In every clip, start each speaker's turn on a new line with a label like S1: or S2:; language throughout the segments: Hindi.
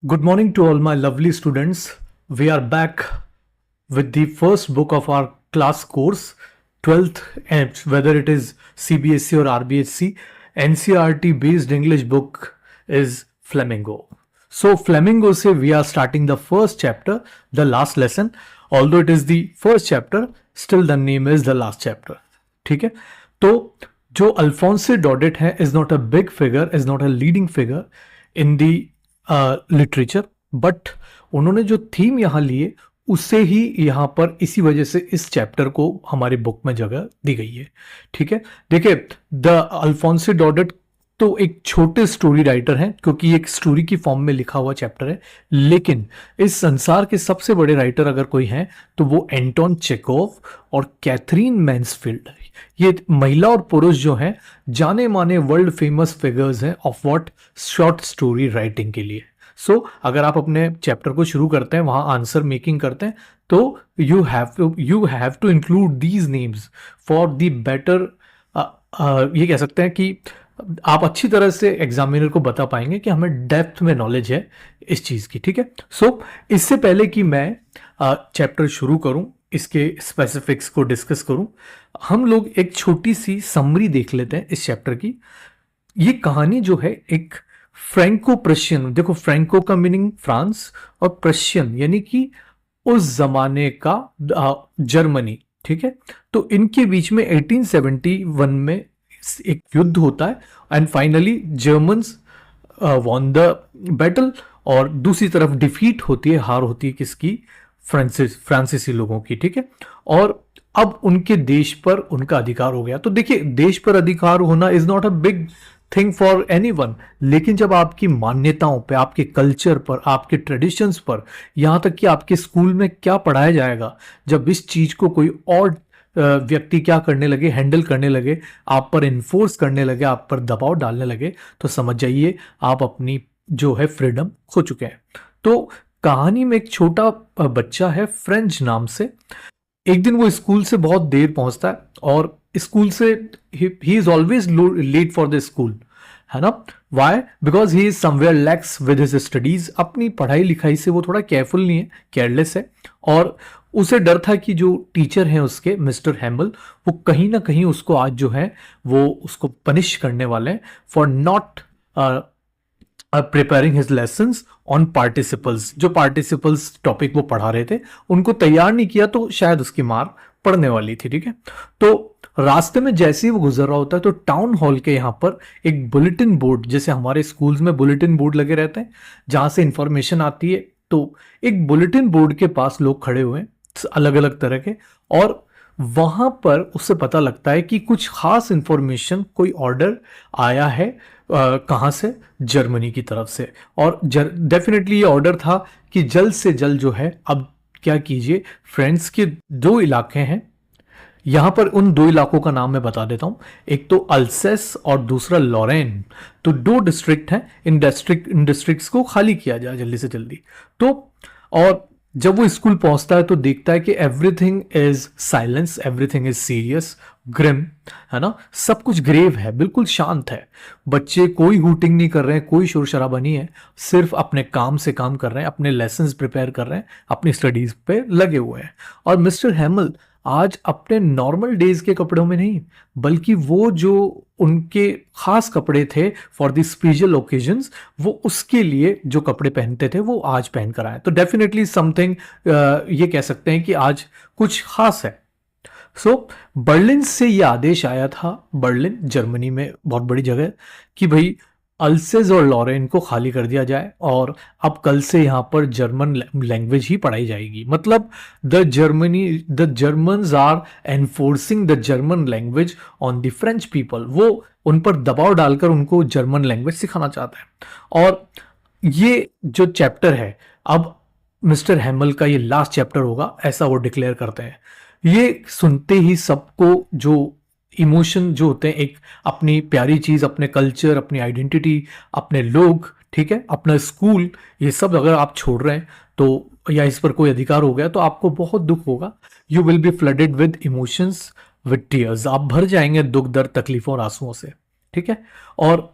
S1: Good morning to all my lovely students. We are back with the first book of our class course, 12th, and whether it is CBSE or RBSC, NCERT based English book is Flamingo. So, Flamingo se we are starting the first chapter, the last lesson. Although it is the first chapter, still the name is the last chapter. ठीक है, तो जो अल्फोंसे डॉडेट है is not a big figure, is not a leading figure in the literature, but उन्होंने जो थीम यहाँ लिए उससे ही यहाँ पर इसी वजह से इस चैप्टर को हमारी बुक में जगह दी गई है. ठीक है, देखिए द अल्फोंसे डॉडेट तो एक छोटे स्टोरी राइटर हैं क्योंकि एक स्टोरी की फॉर्म में लिखा हुआ चैप्टर है, लेकिन इस संसार के सबसे बड़े राइटर अगर कोई हैं तो वो एंटोन चेकोव और कैथरीन मैन्सफील्ड. ये महिला और पुरुष जो हैं जाने माने वर्ल्ड फेमस फिगर्स हैं of what short story writing के लिए. सो अगर आप अपने चैप्टर को शुरू करते हैं, वहां आंसर मेकिंग करते हैं, तो you have to include these names for the better. ये कह सकते हैं कि आप अच्छी तरह से एग्जामिनर को बता पाएंगे कि हमें डेप्थ में नॉलेज है इस चीज की. ठीक है, सो इससे पहले कि मैं चैप्टर शुरू करूं, इसके स्पेसिफिक्स को डिस्कस करूं, हम लोग एक छोटी सी समरी देख लेते हैं इस चैप्टर की. ये कहानी जो है एक फ्रैंको प्रशियन, देखो फ्रैंको का मीनिंग फ्रांस और प्रशियन यानी कि उस जमाने का जर्मनी. ठीक है, तो इनके बीच में 1871 में एक युद्ध होता है and finally Germans won the battle, और दूसरी तरफ डिफीट होती है, हार होती है किसकी, फ्रांसीसी लोगों की. ठीक है, और अब उनके देश पर उनका अधिकार हो गया. तो देखिए देश पर अधिकार होना is not a big thing for anyone, लेकिन जब आपकी मान्यताओं पे, आपके कल्चर पर, आपके ट्रेडिशंस पर, यहाँ तक कि आपके स्कूल में क्या पढ़ाया जाएगा, जब इस चीज को कोई और व्यक्ति क्या करने लगे, हैंडल करने लगे, आप पर इन्फोर्स करने लगे, आप पर दबाव डालने लगे, तो समझ जाइए आप अपनी जो है फ्रीडम खो चुके हैं. तो कहानी में एक छोटा बच्चा है फ्रेंच नाम से. एक दिन वो स्कूल से बहुत देर पहुंचता है और स्कूल से he is always late for the school, है ना. Why? Because he is somewhere lax with his studies. अपनी पढ़ाई लिखाई से वो थोड़ा केयरफुल नहीं है, केयरलेस है, और उसे डर था कि जो टीचर हैं उसके मिस्टर हैमल, वो कहीं ना कहीं उसको आज जो है वो उसको पनिश करने वाले हैं for not preparing his lessons on participles. जो पार्टिसिपल्स टॉपिक वो पढ़ा रहे थे उनको तैयार नहीं किया, तो शायद उसकी मार पड़ने वाली थी. ठीक है, तो रास्ते में जैसे ही वो गुजर रहा होता है तो टाउन हॉल के यहाँ पर एक बुलेटिन बोर्ड, जैसे हमारे स्कूल्स में बुलेटिन बोर्ड लगे रहते हैं जहां से इंफॉर्मेशन आती है, तो एक बुलेटिन बोर्ड के पास लोग खड़े हुए हैं अलग अलग तरह के, और वहां पर उससे पता लगता है कि कुछ खास इंफॉर्मेशन, कोई ऑर्डर आया है कहाँ से, जर्मनी की तरफ से. और डेफिनेटली ये ऑर्डर था कि जल्द से जल्द जो है, अब क्या कीजिए, फ्रांस के दो इलाके हैं यहां पर, उन दो इलाकों का नाम मैं बता देता हूं. एक तो अल्सेस और दूसरा लॉरेन. तो दो डिस्ट्रिक्ट हैं, इन डिस्ट्रिक्ट्स को खाली किया जाए जल्दी से जल्दी. तो और जब वो स्कूल पहुंचता है तो देखता है कि everything is silence, everything is serious, grim, है ना, सब कुछ ग्रेव है, बिल्कुल शांत है. बच्चे कोई हूटिंग नहीं कर रहे हैं, कोई शोर शराबा नहीं है, सिर्फ अपने काम से काम कर रहे हैं, अपने लेसन्स प्रिपेयर कर रहे हैं, अपनी स्टडीज पे लगे हुए हैं. और मिस्टर हैमल आज अपने नॉर्मल डेज के कपड़ों में नहीं, बल्कि वो जो उनके खास कपड़े थे फॉर द स्पेशल ओकेजन्स, वो उसके लिए जो कपड़े पहनते थे वो आज पहन कर आए. तो डेफिनेटली समथिंग, ये कह सकते हैं कि आज कुछ खास है. सो बर्लिन से ये आदेश आया था, बर्लिन जर्मनी में बहुत बड़ी जगह, कि भाई अल्सेस और लॉरेन को खाली कर दिया जाए और अब कल से यहाँ पर जर्मन लैंग्वेज ही पढ़ाई जाएगी. मतलब the Germans are enforcing the German language on the French people. वो उन पर दबाव डालकर उनको जर्मन लैंग्वेज सिखाना चाहता है. और ये जो चैप्टर है, अब मिस्टर हैमल का ये लास्ट चैप्टर होगा, ऐसा वो डिक्लेयर करते हैं. ये सुनते ही सबको जो इमोशन जो होते हैं, एक अपनी प्यारी चीज, अपने कल्चर, अपनी आइडेंटिटी, अपने लोग, ठीक है, अपना स्कूल, ये सब अगर आप छोड़ रहे हैं तो, या इस पर कोई अधिकार हो गया, तो आपको बहुत दुख होगा. You will be flooded with emotions, with tears. आप भर जाएंगे दुख, दर्द, तकलीफों और आंसुओं से. ठीक है, और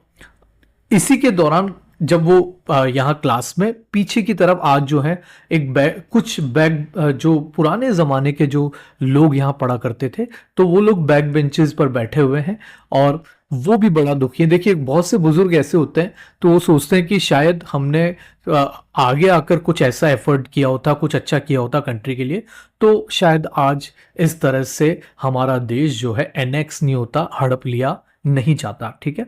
S1: इसी के दौरान जब वो यहाँ क्लास में पीछे की तरफ आज जो है एक बैग, कुछ बैग, जो पुराने ज़माने के जो लोग यहाँ पढ़ा करते थे, तो वो लोग बैक बेंचेस पर बैठे हुए हैं और वो भी बड़ा दुखी है। देखिए बहुत से बुजुर्ग ऐसे होते हैं, तो वो सोचते हैं कि शायद हमने आगे आकर कुछ ऐसा एफर्ट किया होता, कुछ अच्छा किया होता कंट्री के लिए, तो शायद आज इस तरह से हमारा देश जो है एनेक्स नहीं होता, हड़प लिया नहीं जाता। ठीक है,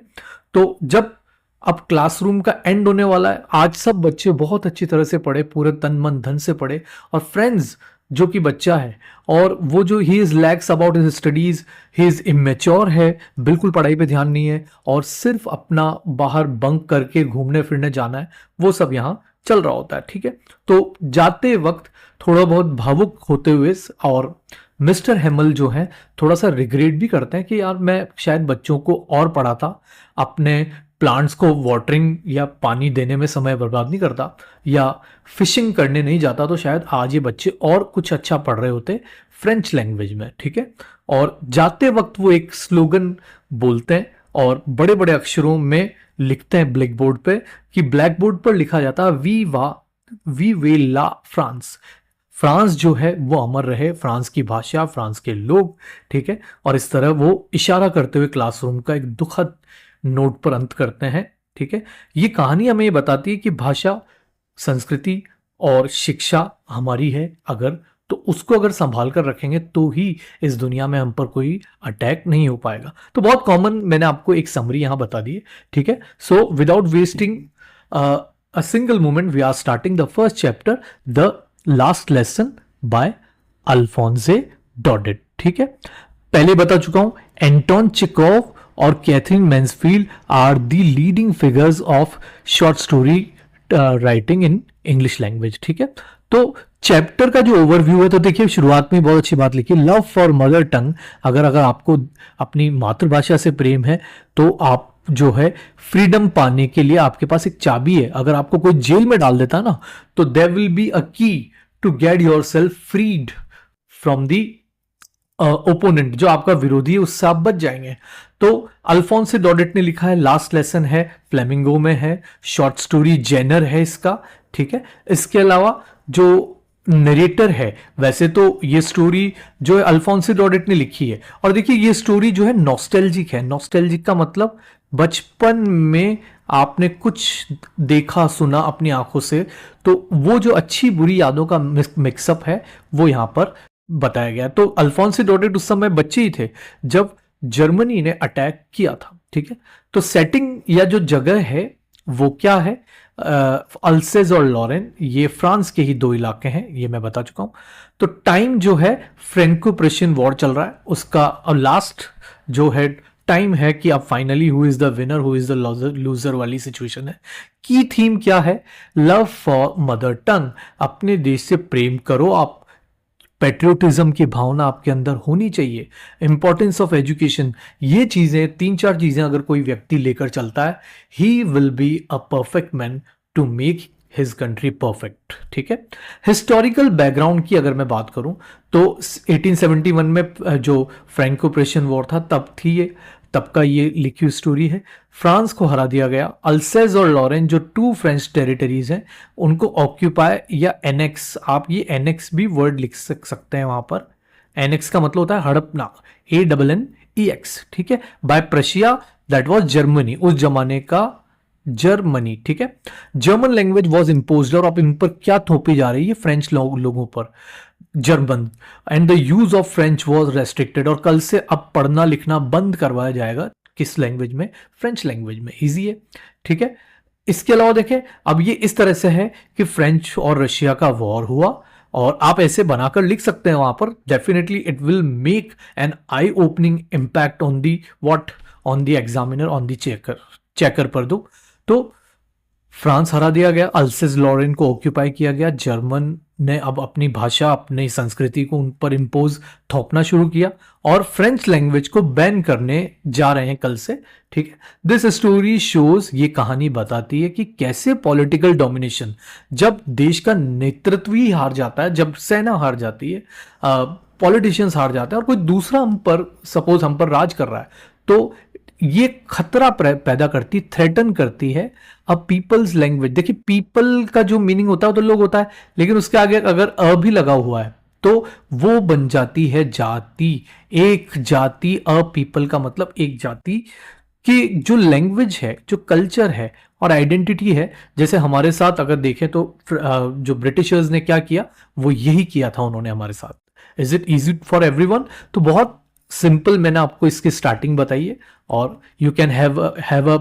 S1: तो जब अब क्लासरूम का एंड होने वाला है, आज सब बच्चे बहुत अच्छी तरह से पढ़े, पूरे तन मन धन से पढ़े, और फ्रेंड्स जो कि बच्चा है और वो जो he is lakhs about his studies, he is immature है, बिल्कुल पढ़ाई पे ध्यान नहीं है और सिर्फ अपना बाहर बंक करके घूमने फिरने जाना है, वो सब यहाँ चल रहा होता है। ठीक है, तो जाते वक्त थोड़ा बहुत भावुक होते हुए और मिस्टर हेमल जो है थोड़ा सा रिग्रेट भी करते हैं कि यार मैं शायद बच्चों को और पढ़ाता, अपने प्लांट्स को वाटरिंग या पानी देने में समय बर्बाद नहीं करता, या फिशिंग करने नहीं जाता, तो शायद आज ये बच्चे और कुछ अच्छा पढ़ रहे होते फ्रेंच लैंग्वेज में। ठीक है, और जाते वक्त वो एक स्लोगन बोलते हैं और बड़े बड़े अक्षरों में लिखते हैं ब्लैक बोर्ड पे, कि ब्लैक बोर्ड पर लिखा जाता है वी वे ला फ्रांस, फ्रांस जो है वो अमर रहे, फ्रांस की भाषा, फ्रांस के लोग। ठीक है, और इस तरह वो इशारा करते हुए क्लासरूम का एक दुखद नोट पर अंत करते हैं। ठीक है, ये कहानी हमें ये बताती है कि भाषा, संस्कृति और शिक्षा हमारी है, अगर तो उसको अगर संभाल कर रखेंगे तो ही इस दुनिया में हम पर कोई अटैक नहीं हो पाएगा। तो बहुत कॉमन मैंने आपको एक समरी यहां बता दी है। ठीक है, so without wasting a single moment we are starting the first chapter, the last lesson by Alphonse Daudet. ठीक है, पहले बता चुका हूं, एंटोन चेकोव और Katherine Mansfield are the leading figures of short story writing in English language. ठीक है, तो चैप्टर का जो ओवरव्यू है, तो देखिए शुरुआत में बहुत अच्छी बात लिखी, लव फॉर मदर टंग। अगर आपको अपनी मातृभाषा से प्रेम है तो आप जो है फ्रीडम पाने के लिए आपके पास एक चाबी है। अगर आपको कोई जेल में डाल देता ना, तो there will be a key to get yourself freed from the opponent, जो आपका विरोधी है उससे आप बच जाएंगे। तो अल्फोंसे डॉडेट ने लिखा है, लास्ट लेसन है, फ्लेमिंगो में है, शॉर्ट स्टोरी जेनर है इसका। ठीक है, इसके अलावा जो नरेटर है, वैसे तो ये स्टोरी जो है अल्फोंसे डॉडेट ने लिखी है, और देखिए ये स्टोरी जो है नॉस्टैल्जिक है। नॉस्टैल्जिक का मतलब बचपन में आपने कुछ देखा सुना अपनी आंखों से, तो वो जो अच्छी बुरी यादों का मिक्सअप है वो यहां पर बताया गया। तो अल्फोंसे डॉडेट उस समय बच्चे ही थे जब जर्मनी ने अटैक किया था। ठीक है, तो सेटिंग या जो जगह है वो क्या है, अल्सेज और लॉरेन, ये फ्रांस के ही दो इलाके हैं, ये मैं बता चुका हूं। तो टाइम जो है फ्रेंको प्रेशियन वॉर चल रहा है उसका, और लास्ट जो है टाइम है कि अब finally who is the winner who is the loser वाली सिचुएशन है। की थीम क्या है, लव फॉर मदर टंग, अपने देश से प्रेम करो आप, पेट्रियोटिज्म की भावना आपके अंदर होनी चाहिए, इंपॉर्टेंस ऑफ एजुकेशन, ये चीजें, तीन चार चीजें अगर कोई व्यक्ति लेकर चलता है, he will be a perfect man to make his country perfect. ठीक है, हिस्टोरिकल बैकग्राउंड की अगर मैं बात करूं तो 1871 में जो फ्रैंको प्रेशियन वॉर था तब थी ये, तब का ये लिखी हुई स्टोरी है। फ्रांस को हरा दिया गया, अल्सेज और लॉरेन जो टू फ्रेंच टेरिटरीज हैं उनको ऑक्यूपाई या एनेक्स, आप ये एनेक्स भी वर्ड लिख सकते हैं वहां पर, एनेक्स का मतलब होता है हड़पना, ANNEX। ठीक है, by Prussia, that was Germany, उस जमाने का जर्मनी। ठीक है, जर्मन लैंग्वेज वॉज इम्पोज्ड, और अब इन पर क्या थोपी जा रही है, फ्रेंच लोगों पर German, and the use of French was restricted, और कल से अब पढ़ना लिखना बंद करवाया जाएगा, किस लैंग्वेज में, फ्रेंच लैंग्वेज में, इजी है। ठीक है, इसके अलावा देखें, अब ये इस तरह से है कि फ्रेंच और रशिया का वॉर हुआ, और आप ऐसे बनाकर लिख सकते हैं वहां पर, definitely it will make an I opening impact on the what, on the examiner, on the checker पर दो। तो फ्रांस हरा दिया गया, अल्सेज लॉरेन को ऑक्यूपाई किया गया, जर्मन ने अब अपनी भाषा, अपनी संस्कृति को उन पर इम्पोज थोपना शुरू किया, और फ्रेंच लैंग्वेज को बैन करने जा रहे हैं कल से। ठीक है, दिस स्टोरी शोज, ये कहानी बताती है कि कैसे पॉलिटिकल डोमिनेशन, जब देश का नेतृत्व ही हार जाता है, जब सेना हार जाती है, पॉलिटिशियंस हार जाते हैं, और कोई दूसरा हम पर, सपोज हम पर राज कर रहा है, तो ये खतरा पैदा करती, थ्रेटन करती है अ पीपल्स लैंग्वेज। देखिए पीपल का जो मीनिंग होता है तो लोग होता है, लेकिन उसके आगे अगर अ भी लगा हुआ है तो वो बन जाती है जाति। एक जाति, अ पीपल का मतलब एक जाति की जो लैंग्वेज है, जो कल्चर है और आइडेंटिटी है। जैसे हमारे साथ अगर देखें तो जो ब्रिटिशर्स ने क्या किया, वो यही किया था उन्होंने हमारे साथ। Is it easy for everyone? तो बहुत सिंपल मैंने आपको इसकी स्टार्टिंग बताई है, और यू कैन हैव अ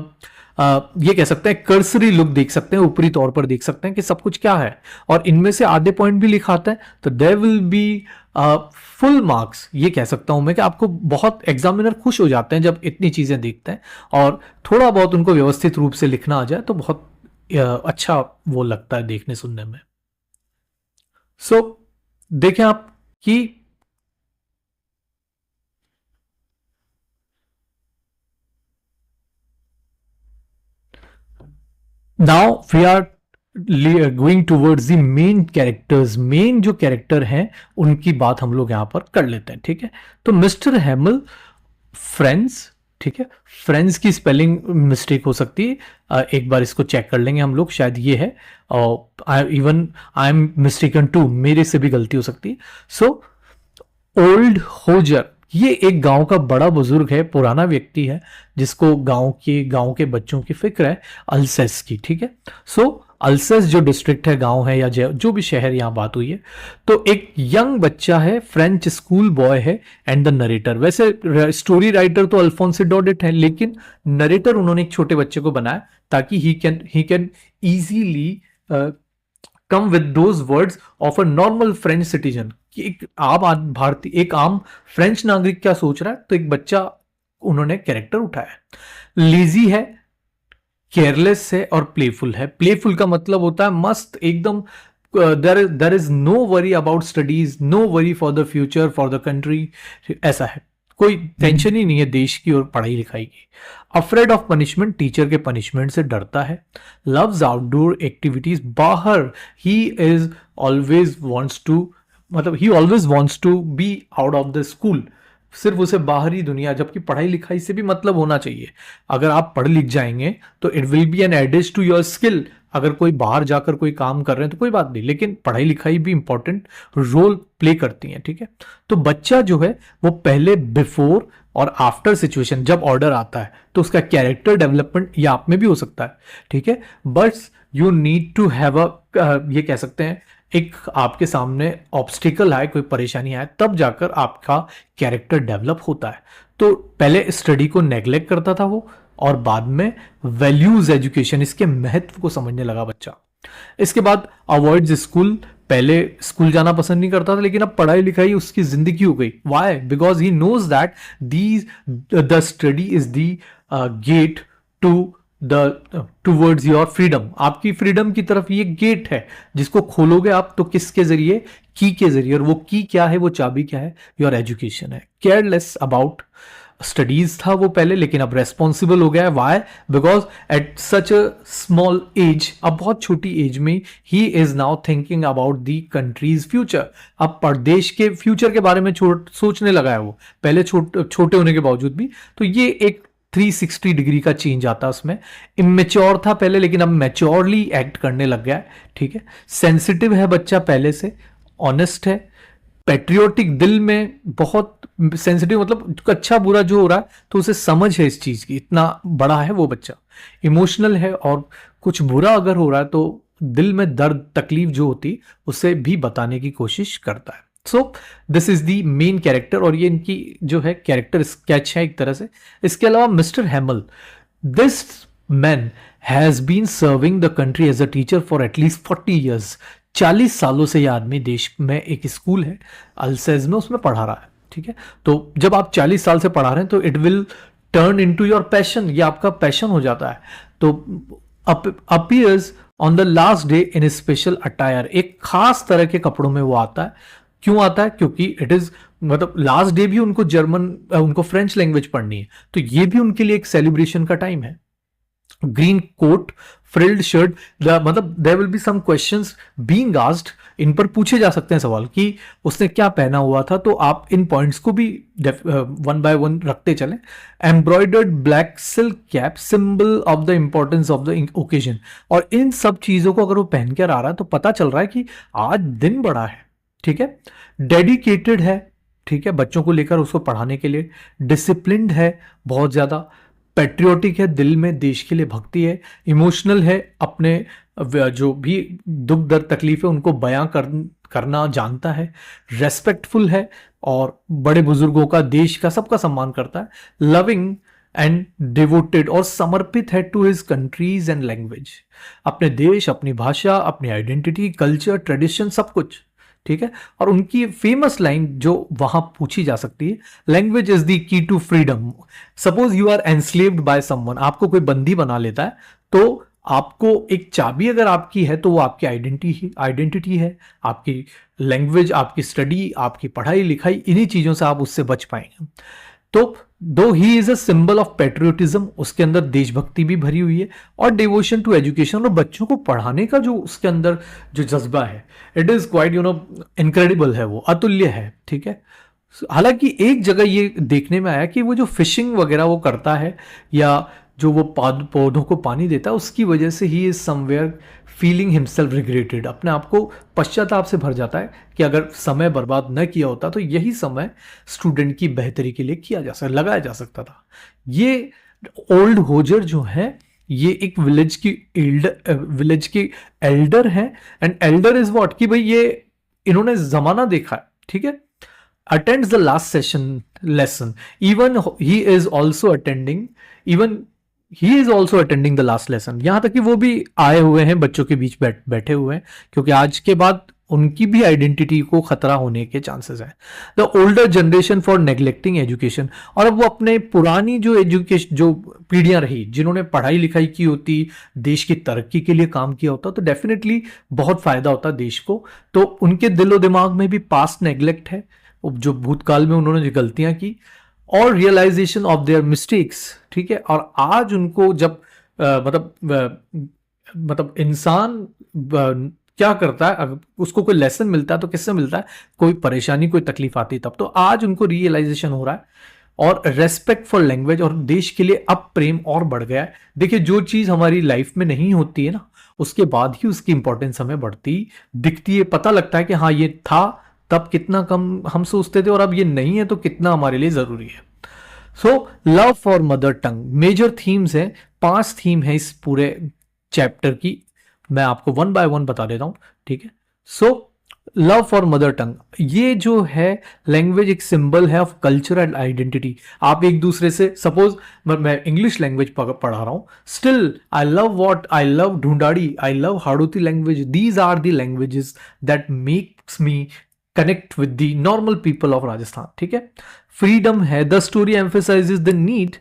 S1: ये कह सकते हैं कर्सरी लुक देख सकते हैं, ऊपरी तौर पर देख सकते हैं कि सब कुछ क्या है, और इनमें से आधे पॉइंट भी लिखाते हैं तो there will be full marks. ये कह सकता हूं मैं कि आपको बहुत एग्जामिनर खुश हो जाते हैं जब इतनी चीजें देखते हैं, और थोड़ा बहुत उनको व्यवस्थित रूप से लिखना आ जाए तो बहुत अच्छा वो लगता है देखने सुनने में। सो देखें आप कि now we are going towards the main characters. Main जो कैरेक्टर हैं उनकी बात हम लोग यहां पर कर लेते हैं, ठीक है। तो मिस्टर हैमल फ्रेंड्स, ठीक है, फ्रेंड्स की स्पेलिंग मिस्टेक हो सकती है, एक बार इसको चेक कर लेंगे हम लोग, शायद ये है, और even I am mistaken too, मेरे से भी गलती हो सकती है। सो ओल्ड होजर, ये एक गांव का बड़ा बुजुर्ग है, पुराना व्यक्ति है, जिसको गांव के बच्चों की फिक्र है, अल्सेस की, ठीक है। सो अल्सेस जो डिस्ट्रिक्ट है, गांव है या जो भी शहर यहां बात हुई है, तो एक यंग बच्चा है, फ्रेंच स्कूल बॉय है, एंड द नरेटर। वैसे स्टोरी राइटर तो अल्फोंसो डॉडेट है, लेकिन नरेटर उन्होंने एक छोटे बच्चे को बनाया ताकि he can easily come with those words of a normal French citizen. कि एक आम भारतीय, एक आम फ्रेंच नागरिक क्या सोच रहा है, तो एक बच्चा उन्होंने कैरेक्टर उठाया। लेजी है, केयरलेस है और प्लेफुल है। प्लेफुल का मतलब होता है मस्त एकदम, there is no worry about studies, no worry for the future, for the country, ऐसा है, कोई टेंशन ही नहीं है देश की और पढ़ाई लिखाई की। अफ्रेड ऑफ पनिशमेंट, टीचर के पनिशमेंट से डरता है। लव्स आउटडोर एक्टिविटीज, बाहर, he is always wants to, मतलब he always wants to be out of the school, सिर्फ उसे बाहरी दुनिया, जबकि पढ़ाई लिखाई से भी मतलब होना चाहिए। अगर आप पढ़ लिख जाएंगे तो it will be an edge to your skill. अगर कोई बाहर जाकर कोई काम कर रहे हैं तो कोई बात नहीं, लेकिन पढ़ाई लिखाई भी इंपॉर्टेंट रोल प्ले करती है, ठीक है। तो बच्चा जो है वो पहले बिफोर और आफ्टर सिचुएशन, जब ऑर्डर आता है तो उसका कैरेक्टर डेवलपमेंट ये आप में भी हो सकता है, ठीक है। But you need to have ये कह सकते हैं एक आपके सामने ऑब्स्टिकल आए, कोई परेशानी आए, तब जाकर आपका कैरेक्टर डेवलप होता है। तो पहले स्टडी को नेग्लेक्ट करता था वो, और बाद में वैल्यूज एजुकेशन, इसके महत्व को समझने लगा बच्चा। इसके बाद अवॉइड्स स्कूल, पहले स्कूल जाना पसंद नहीं करता था, लेकिन अब पढ़ाई लिखाई उसकी जिंदगी हो गई। Why? Because he knows that the study is the gate to towards your freedom. आपकी फ्रीडम की तरफ ये गेट है, जिसको खोलोगे आप तो किसके जरिए? की के जरिए। और वो की क्या है, वो चाबी क्या है? योर एजुकेशन है। केयरलेस अबाउट स्टडीज था वो पहले, लेकिन अब रेस्पॉन्सिबल हो गया है। Why? Because at such a small age, अब बहुत छोटी एज में ही is now thinking about the country's future. अब प्रदेश के फ्यूचर के बारे में सोचने लगा है वो, पहले छोटे होने के बावजूद भी। तो ये एक 360 डिग्री का चेंज आता है उसमें। इमेच्योर था पहले, लेकिन अब मैच्योरली एक्ट करने लग गया है, ठीक है। सेंसिटिव है बच्चा पहले से, ऑनेस्ट है, पेट्रियोटिक, दिल में बहुत सेंसिटिव, मतलब अच्छा बुरा जो हो रहा है तो उसे समझ है इस चीज की, इतना बड़ा है वो बच्चा। इमोशनल है, और कुछ बुरा अगर हो रहा है तो दिल में दर्द तकलीफ जो होती उसे भी बताने की कोशिश करता है। So this is the main character, और ये इनकी जो है कैरेक्टर स्केच है एक तरह से। इसके अलावा mister Hamel, this man has been serving the country as a teacher for at least 40 years. 40 सालों से यह आदमी देश में, एक स्कूल है अल्सेज में, उसमें पढ़ा रहा है, ठीक है। तो जब आप 40 साल से पढ़ा रहे हैं तो it will turn into your passion, ये आपका पैशन हो जाता है। तो appears on the last day in special attire, एक खास तरह के कपड़ों में वो आता है। क्यों आता है? क्योंकि इट इज, मतलब लास्ट डे भी उनको उनको फ्रेंच लैंग्वेज पढ़नी है, तो ये भी उनके लिए एक सेलिब्रेशन का टाइम है। ग्रीन कोट फ्रिल्ड शर्ट, मतलब there will be some questions being asked, इन पर पूछे जा सकते हैं सवाल कि उसने क्या पहना हुआ था, तो आप इन पॉइंट्स को भी वन बाय वन रखते चलें। Embroidered black silk cap, symbol of the importance of the occasion. और इन सब चीजों को अगर वो पहन कर आ रहा है तो पता चल रहा है कि आज दिन बड़ा है, ठीक है। डेडिकेटेड है, ठीक है, बच्चों को लेकर उसको पढ़ाने के लिए। डिसिप्लिन्ड है बहुत ज्यादा। पेट्रियोटिक है, दिल में देश के लिए भक्ति है। इमोशनल है, अपने जो भी दुख दर्द तकलीफ है उनको बयां करना जानता है। रेस्पेक्टफुल है और बड़े बुजुर्गों का, देश का, सबका सम्मान करता है। लविंग एंड डिवोटेड और समर्पित है to his country's and language, अपने देश, अपनी भाषा, अपनी आइडेंटिटी, कल्चर, ट्रेडिशन, सब कुछ, ठीक है। और उनकी फेमस लाइन जो वहां पूछी जा सकती है, language is the key to freedom. Suppose you are enslaved by someone, आपको कोई बंदी बना लेता है, तो आपको एक चाबी अगर आपकी है तो वो आपकी आइडेंटिटी है, आपकी लैंग्वेज, आपकी स्टडी, आपकी पढ़ाई लिखाई, इन्हीं चीजों से आप उससे बच पाएंगे। तो दो he is a symbol of patriotism, उसके अंदर देशभक्ति भी भरी हुई है, और डिवोशन टू एजुकेशन, और बच्चों को पढ़ाने का जो उसके अंदर जो जज्बा है, इट इज क्वाइट इनक्रेडिबल है, वो अतुल्य है, ठीक है। हालांकि एक जगह ये देखने में आया कि वो जो फिशिंग वगैरह वो करता है, या जो वो पौधों को पानी देता है, उसकी वजह से he is somewhere feeling himself regretted, अपने आप को पश्चाताप से भर जाता है कि अगर समय बर्बाद न किया होता तो यही समय स्टूडेंट की बेहतरी के लिए लगाया जा सकता था। ये ओल्ड होजर जो है, ये एक विलेज की एल्डर है। एंड एल्डर इज व्हाट, कि भाई ये इन्होंने जमाना देखा है, ठीक है। attends the last session lesson, even he is also attending the last lesson। यहां तक कि वो भी आए हुए हैं, बच्चों के बीच बैठे हुए हैं, क्योंकि आज के बाद उनकी भी आइडेंटिटी को खतरा होने के चांसेस हैं। The older generation for neglecting education, और अब वो अपने पुरानी जो एजुकेशन, जो पीढ़ियां रही जिन्होंने पढ़ाई लिखाई की होती, देश की तरक्की के लिए काम किया होता, तो डेफिनेटली बहुत फायदा होता देश को। तो उनके दिलो दिमाग में भी पास्ट नेग्लेक्ट है, जो भूतकाल में उन्होंने जो गलतियां की, और रियलाइजेशन ऑफ देयर मिस्टेक्स, ठीक है। और आज उनको जब मतलब इंसान क्या करता है, अगर उसको कोई लेसन मिलता है तो किससे मिलता है, कोई परेशानी, कोई तकलीफ आती है तब। तो आज उनको रियलाइजेशन हो रहा है, और रेस्पेक्ट फॉर लैंग्वेज और देश के लिए अब प्रेम और बढ़ गया है। देखिए, जो चीज हमारी लाइफ में नहीं होती है ना, उसके बाद ही उसकी इंपॉर्टेंस हमें बढ़ती दिखती है, पता लगता है कि हाँ ये था तब कितना कम हम सोचते थे, और अब ये नहीं है तो कितना हमारे लिए जरूरी है। So love for mother tongue, major themes है, 5 थीम है इस पूरे चैप्टर की, मैं आपको वन बाय वन बता देता हूं, ठीक है। सो लव फॉर मदर टंग, ये जो है लैंग्वेज एक सिंबल है ऑफ कल्चरल आइडेंटिटी। आप एक दूसरे से, सपोज मैं इंग्लिश लैंग्वेज पढ़ा रहा हूं, still I love Dhundhari, I love Harauti language, these are the languages that makes me connect with the normal people of Rajasthan, ठीक है। फ्रीडम है, the story emphasises the need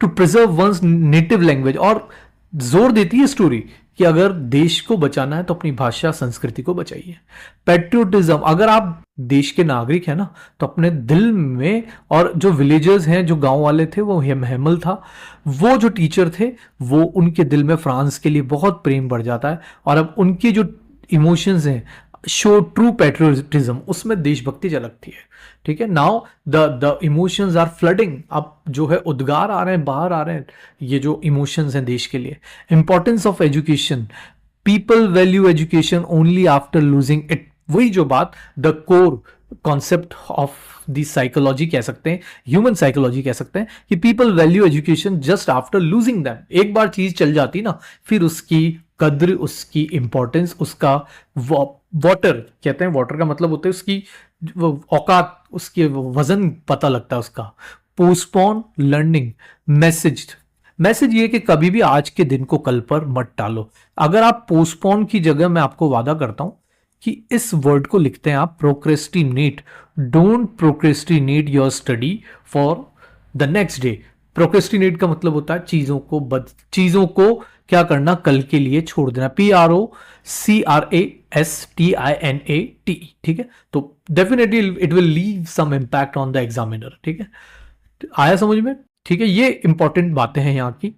S1: to preserve one's native language, और जोर देती है स्टोरी कि अगर देश को बचाना है तो अपनी भाषा संस्कृति को बचाइए। पेट्रियोटिज्म, अगर आप देश के नागरिक हैं ना, तो अपने दिल में, और जो विलेजर्स हैं, जो गांव वाले थे, वो हेमल था, वो जो टीचर थे, वो उनके दिल में फ्रांस के लिए बहुत प्रेम बढ़ जाता है, और अब उनकी जो इमोशंस हैं, शो ट्रू पेट्रियोटिज्म, उसमें देशभक्ति झलकती है, ठीक है। Now the emotions are flooding, अब जो है उद्गार आ रहे हैं, बाहर आ रहे हैं, ये जो इमोशंस हैं देश के लिए। Importance of education, people value education only after losing it, वही जो बात, the core concept of the psychology कह सकते हैं, ह्यूमन साइकोलॉजी कह सकते हैं, कि people value education just after losing them. एक बार चीज चल जाती ना, फिर उसकी कद्र, उसकी इंपॉर्टेंस, उसका वाटर कहते हैं, वाटर का मतलब होता है उसकी औकात, उसके वजन पता लगता है उसका। पोस्टपोन लर्निंग, मैसेज ये कि कभी भी आज के दिन को कल पर मत टालो। अगर आप पोस्टपोन की जगह, मैं आपको वादा करता हूं कि इस वर्ड को लिखते हैं आप, procrastinate, don't procrastinate your study for the next day. Procrastinate का मतलब होता है चीजों को क्या करना, कल के लिए छोड़ देना। PROCRASTINAT, ठीक है। तो definitely it will leave some impact on the examiner, ठीक है। आया समझ में, ठीक है। ये इंपॉर्टेंट बातें हैं यहाँ की।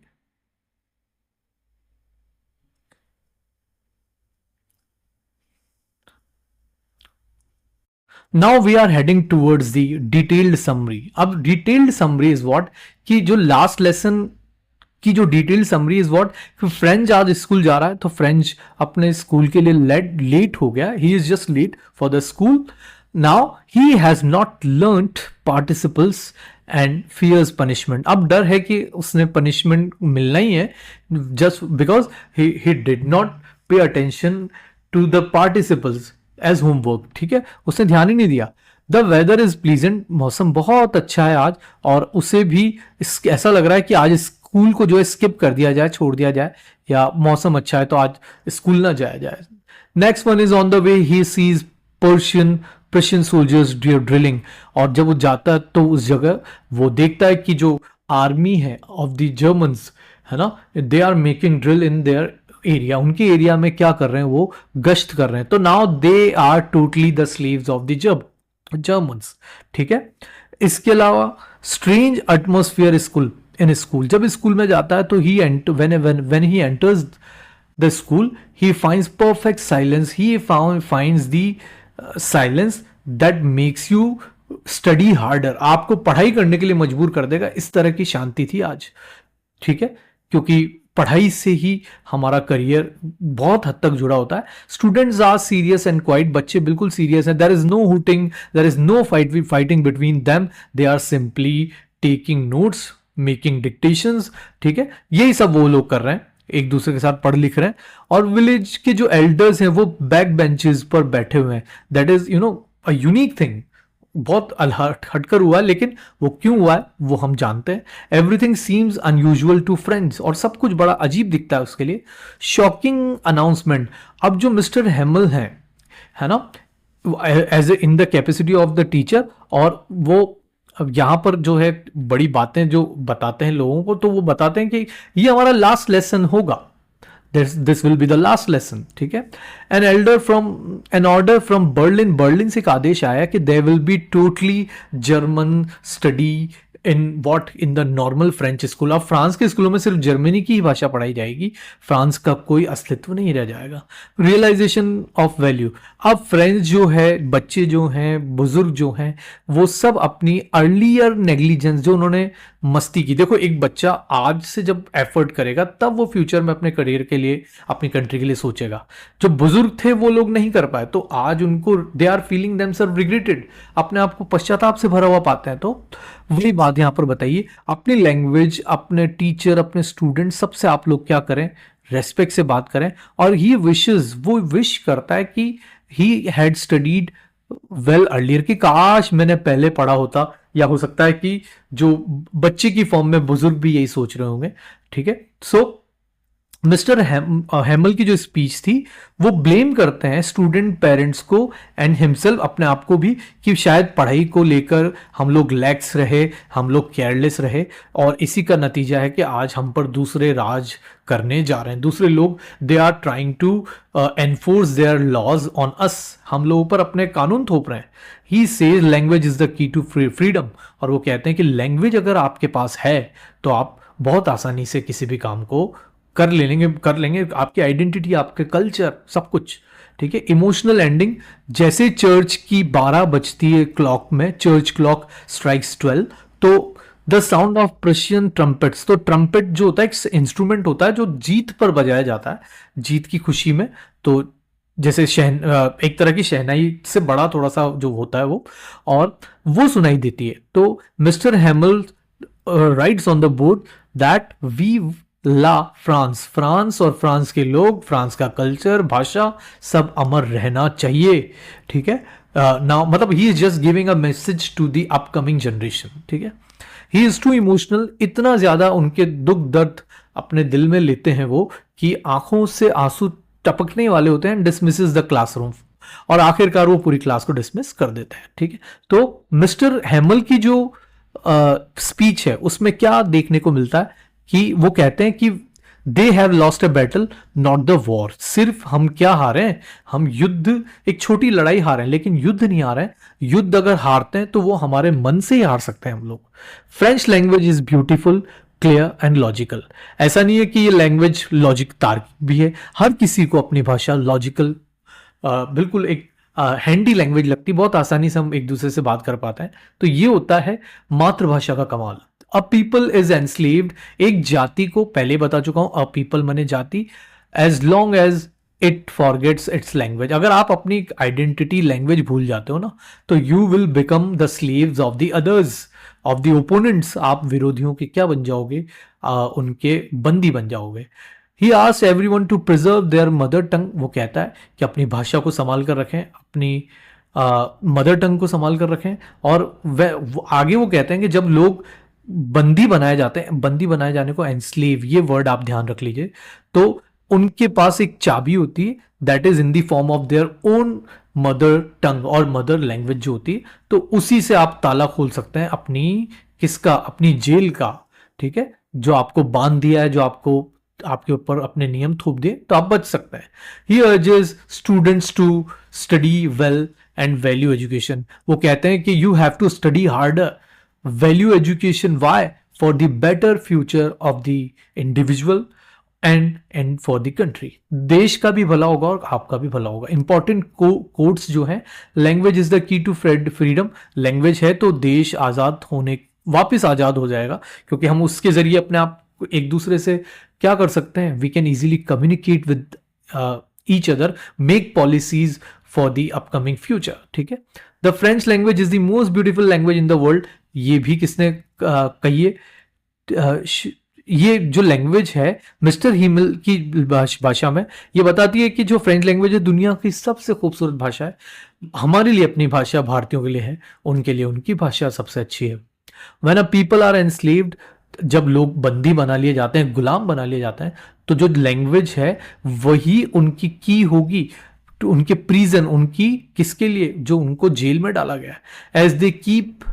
S1: Now we are heading towards the detailed summary. अब डिटेल्ड समरी इज व्हाट, कि जो लास्ट लेसन की जो detailed summary is what, French आज स्कूल जा रहा है तो फ्रेंच अपने स्कूल के लिए लेट हो गया, he is just late for the school. Now he has not learned participles and fears punishment. अब डर है कि उसने पनिशमेंट मिलना ही है, just because he did not pay attention to the participles as homework. ठीक है, उसने ध्यान ही नहीं दिया. द वेदर इज प्लीजेंट, मौसम बहुत अच्छा है आज, और उसे भी ऐसा लग रहा है कि आज स्कूल को जो है स्किप कर दिया जाए, छोड़ दिया जाए, या मौसम अच्छा है तो आज स्कूल ना जाया जाए. Next one is on the way he sees Persian soldiers drilling. और जब वो जाता है तो उस जगह वो देखता है कि जो आर्मी है ऑफ द जर्मन्स है ना, they are making drill in their area. उनके एरिया में क्या कर रहे हैं, वो गश्त कर रहे हैं. तो now they are totally the slaves of the Germans. ठीक है, इसके अलावा strange atmosphere school in school. जब स्कूल में जाता है तो he when he enters the school he finds perfect silence. He finds the silence that makes you study harder. आपको पढ़ाई करने के लिए मजबूर कर देगा, इस तरह की शांति थी आज. ठीक है, क्योंकि पढ़ाई से ही हमारा करियर बहुत हद तक जुड़ा होता है. Students are serious and quiet. बच्चे बिल्कुल सीरियस हैं. There is no hooting, there is no fighting between them. They are simply taking notes, making dictations. ठीक है, यही सब वो लोग कर रहे हैं, एक दूसरे के साथ पढ़ लिख रहे हैं. और विलेज के जो एल्डर्स हैं वो बैक बेंचेस पर बैठे हुए हैं. That is a unique thing. बहुत हटकर हुआ है, लेकिन वो क्यों हुआ है वो हम जानते हैं. Everything seems unusual to friends. और सब कुछ बड़ा अजीब दिखता है उसके लिए. Shocking announcement. अब जो मिस्टर हेमल हैं, है ना, as in the capacity of the teacher, और वो अब यहाँ पर जो है बड़ी बातें जो बताते हैं लोगों को, तो वो बताते हैं कि ये हमारा लास्ट लेसन होगा. This will be the last lesson. ठीक है, an order from Berlin. Berlin से एक आदेश आया कि there will be totally German study in the normal French school. अब फ्रांस के स्कूलों में सिर्फ जर्मनी की ही भाषा पढ़ाई जाएगी, फ्रांस का कोई अस्तित्व नहीं रह जाएगा. Realisation of value. अब फ्रेंच जो है, बच्चे जो हैं, बुजुर्ग जो हैं, वो सब अपनी अर्लियर नेग्लिजेंस, जो उन्होंने मस्ती की. देखो, एक बच्चा आज से जब एफर्ट करेगा तब वो फ्यूचर में अपने करियर के लिए, अपनी कंट्री के लिए सोचेगा. जो बुजुर्ग थे वो लोग नहीं कर पाए, तो आज उनको they are feeling themselves regretted, अपने आप को पश्चाताप से भरा हुआ पाते हैं. तो वही बात यहां पर बताइए. अपनी लैंग्वेज, अपने टीचर, अपने स्टूडेंट, सबसे आप लोग क्या करें, रेस्पेक्ट से बात करें. और ही विशेस, वो विश करता है कि he had studied well earlier, कि काश मैंने पहले पढ़ा होता. या हो सकता है कि जो बच्चे की फॉर्म में बुजुर्ग भी यही सोच रहे होंगे. ठीक है, सो मिस्टर हेमल की जो स्पीच थी वो ब्लेम करते हैं स्टूडेंट पेरेंट्स को एंड हिमसेल्फ, अपने आप को भी, कि शायद पढ़ाई को लेकर हम लोग लैक्स रहे, हम लोग केयरलेस रहे, और इसी का नतीजा है कि आज हम पर दूसरे राज करने जा रहे हैं. दूसरे लोग, they are trying to enforce their laws on us. हम लोगों पर अपने कानून थोप रहे हैं. He says language is the key to freedom. और वो कहते हैं कि लैंग्वेज अगर आपके पास है तो आप बहुत आसानी से किसी भी काम को कर लेंगे. आपकी आइडेंटिटी, आपके कल्चर, सब कुछ. ठीक है, इमोशनल एंडिंग. जैसे चर्च की 12 बजती है क्लॉक में, चर्च क्लॉक स्ट्राइक्स 12, तो the sound of Prussian trumpets. तो ट्रम्पेट जो होता है एक इंस्ट्रूमेंट होता है जो जीत पर बजाया जाता है, जीत की खुशी में. तो जैसे एक तरह की शहनाई से बड़ा थोड़ा सा जो होता है वो, और वो सुनाई देती है. तो mister Hamel writes on the board that vive la France. France और फ्रांस के लोग, फ्रांस का कल्चर, भाषा, सब अमर रहना चाहिए. ठीक है, नाउ मतलब he is just giving a message to the upcoming generation. ठीक है, ही इज टू इमोशनल. इतना ज्यादा उनके दुख दर्द अपने दिल में लेते हैं वो, कि आंखों से आंसू टपकने वाले होते हैं. Dismisses the classroom. और आखिरकार वो पूरी क्लास को डिसमिस कर देते हैं. ठीक है, तो मिस्टर हेमल की जो स्पीच है उसमें क्या देखने को मिलता है कि वो कहते हैं कि they have lost a battle not the war. सिर्फ हम क्या हारे हैं, हम युद्ध, एक छोटी लड़ाई हारे हैं, लेकिन युद्ध नहीं हारे हैं. युद्ध अगर हारते हैं तो वो हमारे मन से ही हार सकते हैं हम लोग. French language is beautiful, clear and logical. ऐसा नहीं है कि ये लैंग्वेज लॉजिक तार्किक भी है. हर किसी को अपनी भाषा लॉजिकल, बिल्कुल एक हैंडी लैंग्वेज लगती, बहुत आसानी से हम एक दूसरे से बात कर पाते हैं। तो ये होता है मातृभाषा का कमाल। अ पीपल इज एनस्लेव्ड, एक जाति को, पहले बता चुका हूं, अ पीपल माने जाति, as long as it forgets its language. अगर आप अपनी आइडेंटिटी लैंग्वेज भूल जाते हो ना, तो you will become the slaves of the others, of the opponents. आप विरोधियों के क्या बन जाओगे? उनके बंदी बन जाओगे। He asked everyone to preserve their mother tongue, वो कहता है कि अपनी भाषा को संभाल कर रखें, अपनी मदर टंग को संभाल कर रखें। और आगे वो कहते हैं कि जब लोग बंदी बनाए जाते हैं, बंदी बनाए जाने को एनस्लेव, ये वर्ड आप ध्यान रख लीजिए, तो उनके पास एक चाबी होती है, that is in the form of their own mother tongue और मदर लैंग्वेज जो होती है, तो उसी से आप ताला खोल सकते हैं अपनी, किसका? अपनी जेल का। ठीक है, जो आपको बांध दिया है, जो आपको, आपके ऊपर अपने नियम थोप दिए, तो आप बच सकते हैं। He urges students to study well and value education. वो कहते हैं कि you have to study harder, value education, why? For the better future of the individual and for the country. देश का भी भला होगा और आपका भी भला होगा। इंपॉर्टेंट कोट्स जो है, language is the key to freedom. Language है तो देश आजाद होने, वापस आजाद हो जाएगा, क्योंकि हम उसके जरिए अपने आप एक दूसरे से क्या कर सकते हैं? We can easily communicate with each other, make policies for the upcoming future. ठीक है, the French language is the most beautiful language in the world. ये भी किसने कही है? ये जो लैंग्वेज है मिस्टर हिमल की भाषा में, ये बताती है कि जो फ्रेंच लैंग्वेज है दुनिया की सबसे खूबसूरत भाषा है। हमारे लिए अपनी भाषा, भारतीयों के लिए है, उनके लिए उनकी भाषा सबसे अच्छी है। When a people are enslaved, जब लोग बंदी बना लिए जाते हैं, गुलाम बना लिए जाते हैं, तो जो लैंग्वेज है वही उनकी की होगी, तो उनके प्रिजन, उनकी किसके लिए? जो उनको जेल में डाला गया है। As they keep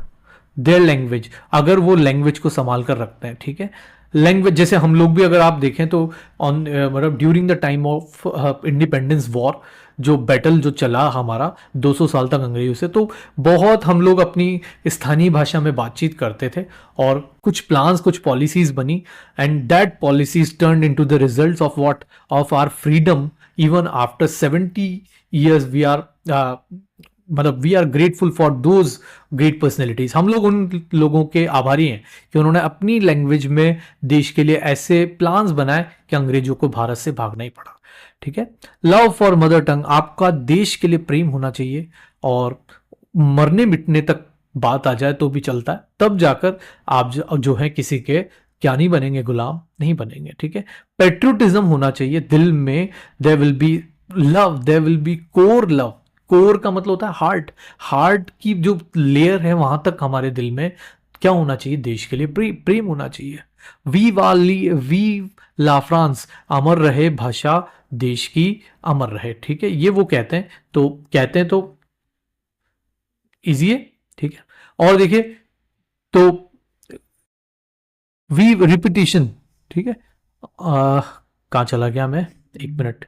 S1: their language, अगर वो लैंग्वेज को संभाल कर रखते हैं। ठीक है, लैंग्वेज जैसे हम लोग भी अगर आप देखें तो ऑन मतलब during the time of independence war, जो बैटल जो चला हमारा 200 साल तक अंग्रेजों से, तो बहुत हम लोग अपनी स्थानीय भाषा में बातचीत करते थे, और कुछ प्लान्स, कुछ पॉलिसीज बनी, and that policies turn into the results of what? Of our freedom. Even after 70 years we are, मतलब we are grateful for those great personalities. हम लोग उन लोगों के आभारी हैं कि उन्होंने अपनी लैंग्वेज में देश के लिए ऐसे प्लान्स बनाए कि अंग्रेजों को भारत से भागना ही पड़ा। ठीक है, लव फॉर मदर टंग, आपका देश के लिए प्रेम होना चाहिए, और मरने मिटने तक बात आ जाए तो भी चलता है, तब जाकर आप जो है किसी के क्या नहीं बनेंगे, गुलाम नहीं बनेंगे। ठीक है, पेट्रियोटिज्म होना चाहिए दिल में, there will be love, there will be core love. Core का मतलब होता है हार्ट, हार्ट की जो लेयर है वहां तक हमारे दिल में क्या होना चाहिए? देश के लिए प्रेम होना चाहिए। वी ला फ्रांस, अमर रहे भाषा देश की, अमर रहे। ठीक है, ये वो कहते हैं तो इजी है। ठीक है, और देखिए तो वी रिपीटिशन। ठीक है, कहाँ चला गया मैं? एक मिनट।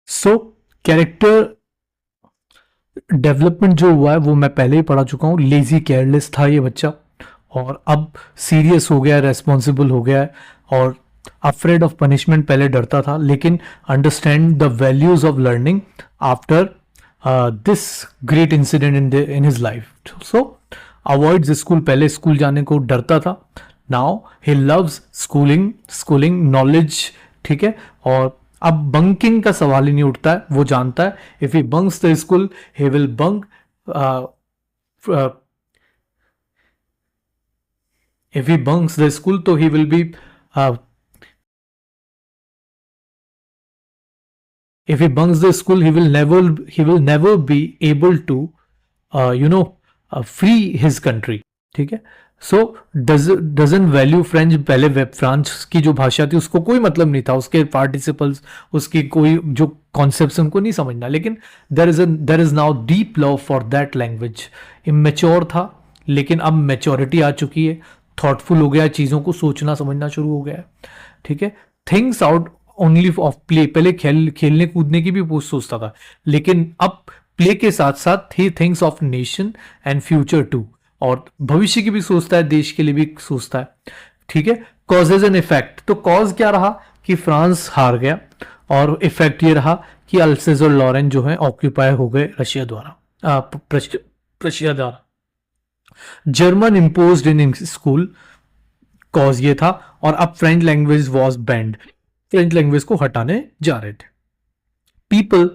S1: सो कैरेक्टर डेवलपमेंट जो हुआ है वो मैं पहले ही पढ़ा चुका हूँ। लेजी केयरलेस था ये बच्चा, और अब सीरियस हो गया है, रेस्पॉन्सिबल हो गया है, और अफ्रेड ऑफ पनिशमेंट, पहले डरता था, लेकिन understand the values of learning after this great incident in his life. So avoids school, पहले स्कूल जाने को डरता था, now he loves schooling knowledge. ठीक है, और अब बंकिंग का सवाल ही नहीं उठता है, वो जानता है if he bunks the school he will bunk, if he bunks the school तो he will be uh, if he bunks the school he will never be able to you know free his country, ठीक है। सो डजन वैल्यू फ्रेंच, पहले फ्रांस की जो भाषा थी उसको कोई मतलब नहीं था, उसके पार्टिसिपल्स, उसकी कोई जो कॉन्सेप्ट उनको नहीं समझना, लेकिन there is now deep love for that language. Immature था लेकिन अब मेच्योरिटी आ चुकी है, थॉटफुल हो गया, चीज़ों को सोचना समझना शुरू हो गया है, ठीक है। Things out only of play, पहले खेलने कूदने की भी सोचता था, लेकिन अब प्ले के साथ साथ ही things of nation and future too, और भविष्य की भी सोचता है, देश के लिए भी सोचता है, ठीक है। कॉजेज एंड इफेक्ट, तो कॉज क्या रहा कि फ्रांस हार गया, और इफेक्ट ये रहा कि अल्सेज और लॉरेन जो है ऑक्यूपाई हो गए रशिया द्वारा, प्रशिया द्वारा। German imposed in school, cause ये था, और अब French language was banned, French language को हटाने जा रहे थे। पीपल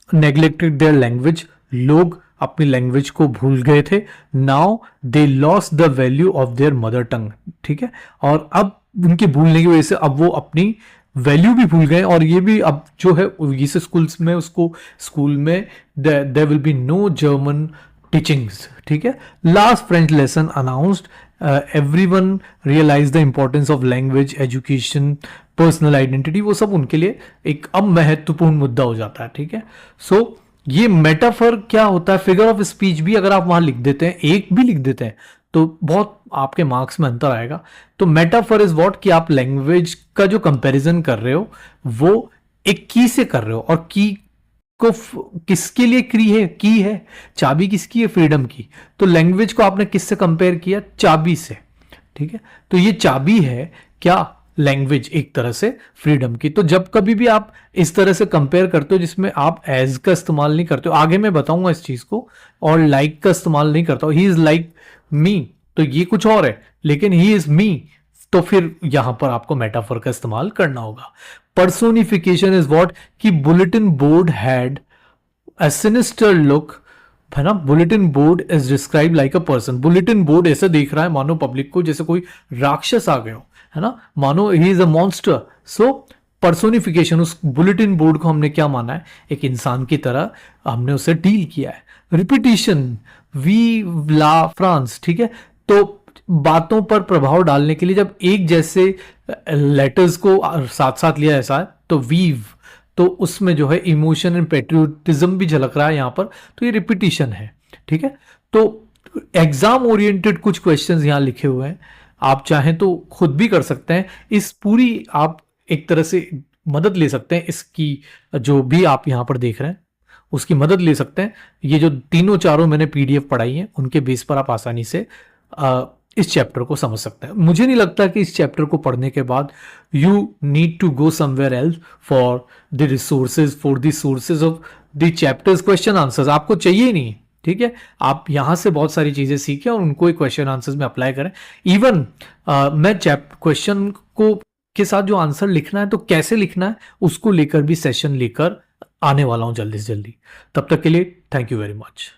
S1: नेग्लेक्टेड देयर लैंग्वेज, लोग अपनी लैंग्वेज को भूल गए थे। Now they lost the value of their mother टंग, ठीक है। और अब उनके भूलने की वजह से अब वो अपनी वैल्यू भी भूल गए, और ये भी अब जो है इस स्कूल्स में, उसको स्कूल में there will be no German teachings, ठीक है। Last French lesson announced, everyone realise the importance of language, education, personal identity, वो सब उनके लिए एक अब महत्वपूर्ण मुद्दा हो जाता है, ठीक है। सो ये मेटाफर क्या होता है, फिगर ऑफ स्पीच भी अगर आप वहां लिख देते हैं, एक भी लिख देते हैं, तो बहुत आपके मार्क्स में अंतर आएगा। तो मेटाफर इज व्हाट, कि आप लैंग्वेज का जो कंपैरिजन कर रहे हो वो एक की से कर रहे हो, और की को किसके लिए की है, चाबी किसकी है, फ्रीडम की। तो लैंग्वेज को आपने किससे कंपेयर किया, चाबी से, ठीक है। तो ये चाबी है क्या, लैंग्वेज, एक तरह से फ्रीडम की। तो जब कभी भी आप इस तरह से कंपेयर करते हो जिसमें आप एज का इस्तेमाल नहीं करते हो, आगे मैं बताऊंगा इस चीज को, और लाइक का इस्तेमाल नहीं करता हो, ही इज लाइक मी, तो ये कुछ और है, लेकिन ही इज मी, तो फिर यहां पर आपको मेटाफर का इस्तेमाल करना होगा। पर्सोनिफिकेशन इज व्हाट, कि bulletin board had a sinister look, है ना। Bulletin board is describe like a person, bulletin board ऐसे देख रहा है मानो पब्लिक को जैसे कोई राक्षस आ गया हो, है ना, मानो he is a monster. So personification, उस बुलेटिन बोर्ड को हमने क्या माना है, एक इंसान की तरह हमने उसे डील किया है। रिपीटिशन, वी ला फ्रांस, ठीक है। तो बातों पर प्रभाव डालने के लिए जब एक जैसे लेटर्स को साथ साथ लिया ऐसा है, तो वीव, तो उसमें जो है इमोशन एंड पेट्रियोटिज्म भी झलक रहा है यहां पर, तो ये रिपीटिशन है, ठीक है। तो एग्जाम ओरिएंटेड कुछ क्वेश्चंस यहां लिखे हुए हैं, आप चाहें तो खुद भी कर सकते हैं। इस पूरी आप एक तरह से मदद ले सकते हैं, इसकी जो भी आप यहां पर देख रहे हैं उसकी मदद ले सकते हैं। ये जो तीनों चारों मैंने पीडीएफ पढ़ाई हैं उनके बेस पर आप आसानी से इस चैप्टर को समझ सकते हैं। मुझे नहीं लगता कि इस चैप्टर को पढ़ने के बाद you need to go somewhere else for the resources, for the sources of the chapters, question answers आपको चाहिए ही नहीं, ठीक है। आप यहां से बहुत सारी चीजें सीखें और उनको क्वेश्चन आंसर्स में अप्लाई करें। इवन मैं क्वेश्चन को के साथ जो आंसर लिखना है तो कैसे लिखना है उसको लेकर भी सेशन लेकर आने वाला हूं जल्दी से जल्दी। तब तक के लिए थैंक यू वेरी मच।